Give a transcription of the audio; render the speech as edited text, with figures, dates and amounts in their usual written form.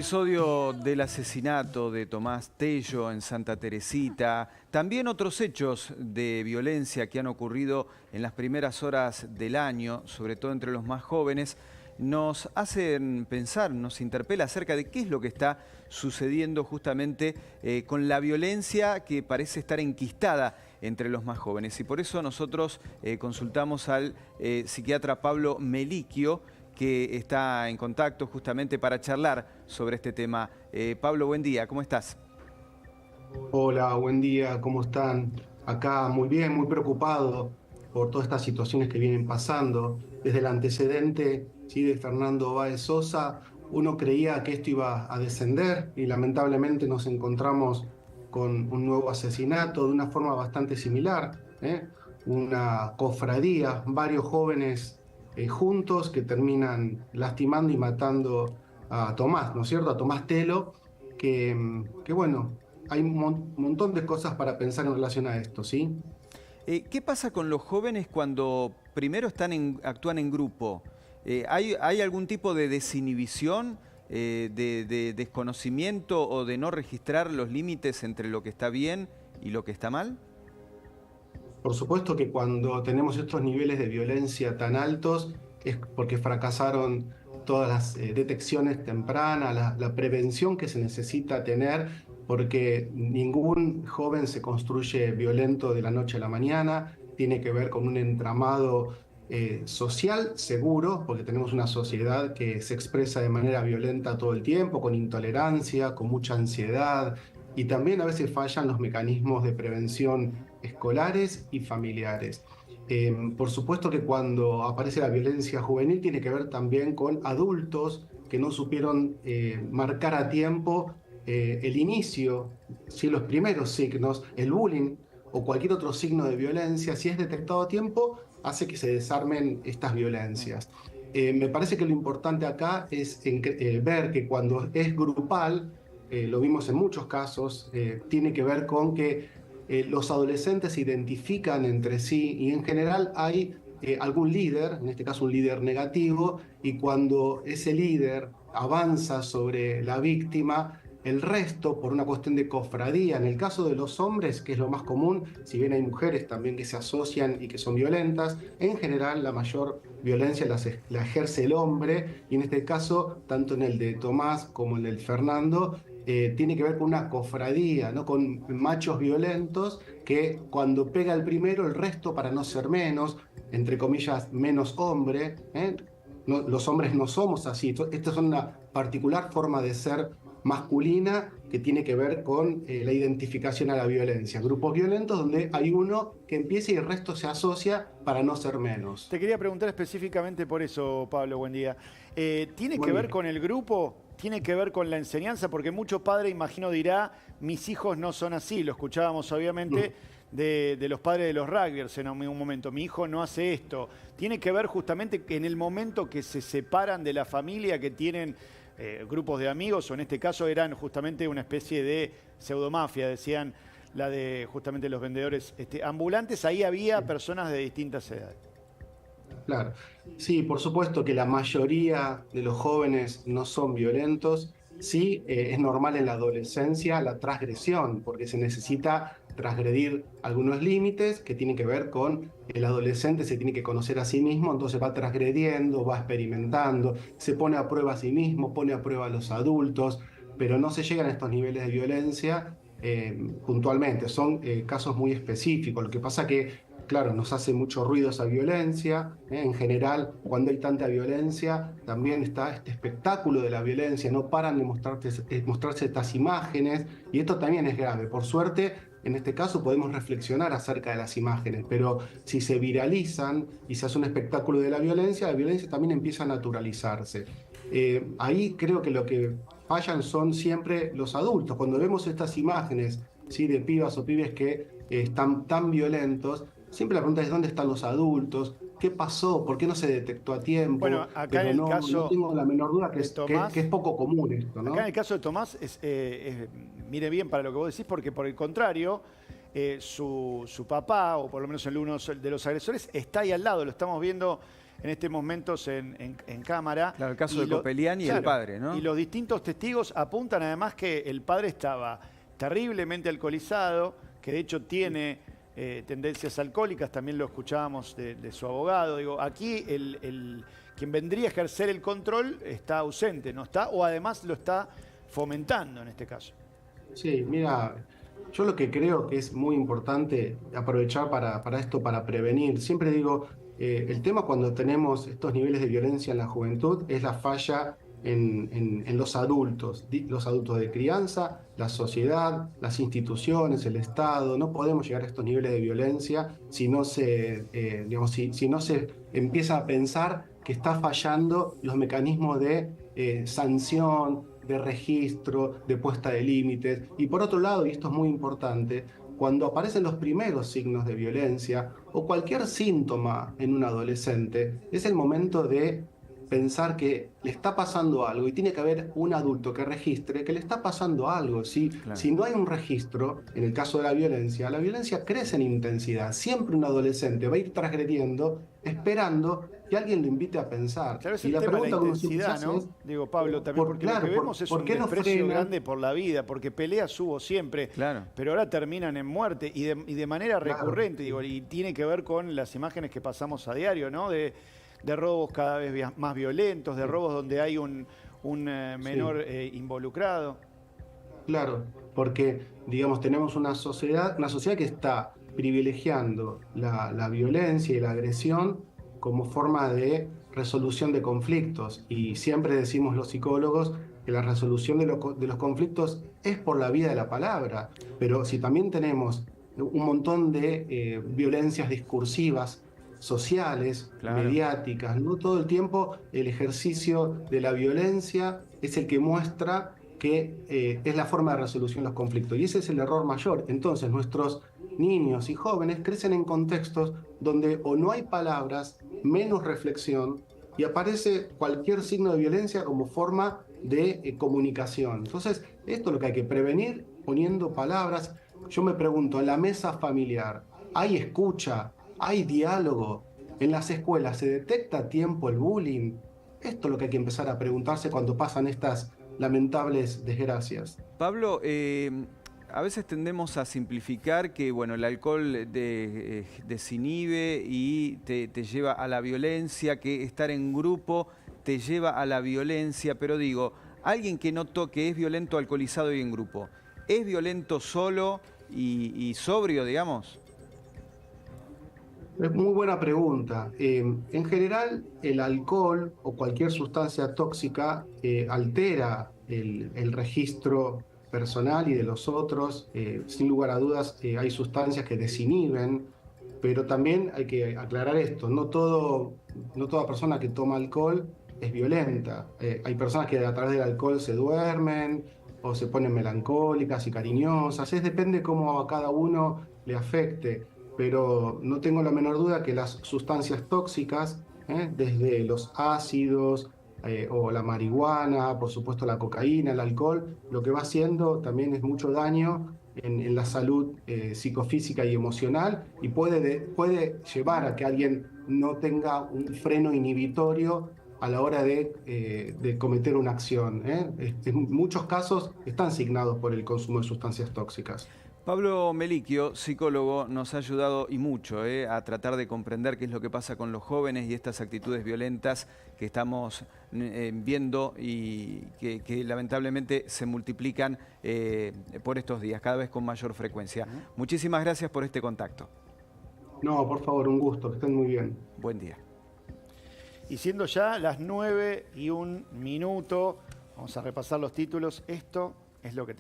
Episodio del asesinato de Tomás Tello en Santa Teresita, también otros hechos de violencia que han ocurrido en las primeras horas del año, sobre todo entre los más jóvenes, nos hacen pensar, nos interpela acerca de qué es lo que está sucediendo justamente con la violencia que parece estar enquistada entre los más jóvenes. Y por eso nosotros consultamos al psiquiatra Pablo Melicchio, que está en contacto justamente para charlar sobre este tema. Pablo, buen día, ¿cómo estás? Hola, buen día, ¿cómo están? Acá muy bien, muy preocupado por todas estas situaciones que vienen pasando. Desde el antecedente, sí, de Fernando Báez Sosa, uno creía que esto iba a descender y lamentablemente nos encontramos con un nuevo asesinato de una forma bastante similar, ¿eh? Una cofradía, varios jóvenes juntos que terminan lastimando y matando a Tomás, ¿no es cierto? A Tomás Telo, que bueno, hay un montón de cosas para pensar en relación a esto, ¿sí? ¿Qué pasa con los jóvenes cuando primero actúan en grupo? ¿Hay algún tipo de desinhibición, de desconocimiento o de no registrar los límites entre lo que está bien y lo que está mal? Por supuesto que cuando tenemos estos niveles de violencia tan altos es porque fracasaron todas las detecciones tempranas, la prevención que se necesita tener, porque ningún joven se construye violento de la noche a la mañana, tiene que ver con un entramado social seguro, porque tenemos una sociedad que se expresa de manera violenta todo el tiempo, con intolerancia, con mucha ansiedad, y también a veces fallan los mecanismos de prevención escolares y familiares. Por supuesto que cuando aparece la violencia juvenil tiene que ver también con adultos que no supieron marcar a tiempo el inicio, si los primeros signos, el bullying o cualquier otro signo de violencia, si es detectado a tiempo, hace que se desarmen estas violencias. Me parece que lo importante acá es ver que cuando es grupal, lo vimos en muchos casos, tiene que ver con que los adolescentes se identifican entre sí y en general hay algún líder, en este caso un líder negativo, y cuando ese líder avanza sobre la víctima, el resto, por una cuestión de cofradía, en el caso de los hombres, que es lo más común, si bien hay mujeres también que se asocian y que son violentas, en general la mayor violencia la ejerce el hombre, y en este caso, tanto en el de Tomás como en el de Fernando, tiene que ver con una cofradía, ¿no? Con machos violentos que cuando pega el primero, el resto, para no ser menos, entre comillas, menos hombre, ¿eh? No, los hombres no somos así. Esta es una particular forma de ser masculina que tiene que ver con la identificación a la violencia. Grupos violentos donde hay uno que empieza y el resto se asocia para no ser menos. Te quería preguntar específicamente por eso, Pablo, buen día. ¿Tiene que Buen ver día. con el grupo? ¿Tiene que ver con la enseñanza? Porque mucho padre, imagino, dirá, mis hijos no son así. Lo escuchábamos, obviamente, de los padres de los rugbyers en un momento. Mi hijo no hace esto. ¿Tiene que ver justamente que en el momento que se separan de la familia, que tienen grupos de amigos, o en este caso eran justamente una especie de pseudomafia, decían la de justamente los vendedores ambulantes, ahí había personas de distintas edades? Claro, sí, por supuesto que la mayoría de los jóvenes no son violentos. Sí, es normal en la adolescencia la transgresión, porque se necesita transgredir algunos límites que tienen que ver con el adolescente se tiene que conocer a sí mismo, entonces va transgrediendo, va experimentando, se pone a prueba a sí mismo, pone a prueba a los adultos, pero no se llegan a estos niveles de violencia puntualmente, son casos muy específicos. Lo que pasa que claro, nos hace mucho ruido esa violencia. En general, cuando hay tanta violencia, también está este espectáculo de la violencia. No paran de mostrarse estas imágenes y esto también es grave. Por suerte, en este caso podemos reflexionar acerca de las imágenes, pero si se viralizan y se hace un espectáculo de la violencia también empieza a naturalizarse. Ahí creo que lo que fallan son siempre los adultos. Cuando vemos estas imágenes, ¿sí? De pibas o pibes que están tan violentos, siempre la pregunta es dónde están los adultos, qué pasó, por qué no se detectó a tiempo, Bueno, acá en pero el no caso tengo la menor duda de que es Tomás, poco común esto, acá en el ¿no? caso de Tomás, mire bien para lo que vos decís, porque por el contrario, su papá, o por lo menos uno de los agresores, está ahí al lado, lo estamos viendo en este momento en cámara. Claro, el caso de Copeliani y el padre, ¿no? Y los distintos testigos apuntan además que el padre estaba terriblemente alcoholizado, que de hecho tiene tendencias alcohólicas, también lo escuchábamos de su abogado. Digo, aquí quien vendría a ejercer el control está ausente, ¿no está? O además lo está fomentando en este caso. Sí, mira, yo lo que creo que es muy importante aprovechar para esto, para prevenir. Siempre digo, el tema cuando tenemos estos niveles de violencia en la juventud es la falla en los adultos de crianza, la sociedad, las instituciones, el Estado. No podemos llegar a estos niveles de violencia si no se, si no se empieza a pensar que está fallando los mecanismos de sanción, de registro, de puesta de límites. Y por otro lado, y esto es muy importante, cuando aparecen los primeros signos de violencia o cualquier síntoma en un adolescente, es el momento de pensar que le está pasando algo y tiene que haber un adulto que registre que le está pasando algo. Claro. Si no hay un registro, en el caso de la violencia crece en intensidad. Siempre un adolescente va a ir transgrediendo, esperando que alguien lo invite a pensar. Claro, es y el la tema de la pregunta intensidad, ¿no? Digo, Pablo, también porque lo que vemos es un desprecio grande por la vida, porque peleas hubo siempre, claro, pero ahora terminan en muerte y de manera recurrente, digo, y tiene que ver con las imágenes que pasamos a diario, ¿no? De robos cada vez más violentos, de robos donde hay un menor involucrado. Claro, porque, digamos, tenemos una sociedad que está privilegiando la violencia y la agresión como forma de resolución de conflictos. Y siempre decimos los psicólogos que la resolución de los conflictos es por la vía de la palabra. Pero si también tenemos un montón de violencias discursivas, sociales, claro, mediáticas, no todo el tiempo el ejercicio de la violencia es el que muestra que es la forma de resolución de los conflictos. Y ese es el error mayor. Entonces nuestros niños y jóvenes crecen en contextos donde o no hay palabras, menos reflexión, y aparece cualquier signo de violencia como forma de comunicación. Entonces, esto es lo que hay que prevenir poniendo palabras. Yo me pregunto, en la mesa familiar, ¿hay escucha? ¿Hay diálogo? ¿En las escuelas se detecta a tiempo el bullying? Esto es lo que hay que empezar a preguntarse cuando pasan estas lamentables desgracias. Pablo, a veces tendemos a simplificar que bueno, el alcohol desinhibe y te lleva a la violencia, que estar en grupo te lleva a la violencia, pero digo, alguien que notó que es violento alcoholizado y en grupo, ¿es violento solo y sobrio, digamos? Es muy buena pregunta. En general, el alcohol o cualquier sustancia tóxica altera el registro personal y de los otros. Sin lugar a dudas, hay sustancias que desinhiben, pero también hay que aclarar esto. No toda persona que toma alcohol es violenta. Hay personas que a través del alcohol se duermen o se ponen melancólicas y cariñosas. Depende cómo a cada uno le afecte. Pero no tengo la menor duda que las sustancias tóxicas, desde los ácidos o la marihuana, por supuesto la cocaína, el alcohol, lo que va haciendo también es mucho daño en la salud psicofísica y emocional, y puede llevar a que alguien no tenga un freno inhibitorio a la hora de cometer una acción. En muchos casos están signados por el consumo de sustancias tóxicas. Pablo Melicchio, psicólogo, nos ha ayudado y mucho a tratar de comprender qué es lo que pasa con los jóvenes y estas actitudes violentas que estamos viendo y que lamentablemente se multiplican por estos días, cada vez con mayor frecuencia. Muchísimas gracias por este contacto. No, por favor, un gusto, que estén muy bien. Buen día. Y siendo ya las 9:01, vamos a repasar los títulos. Esto es lo que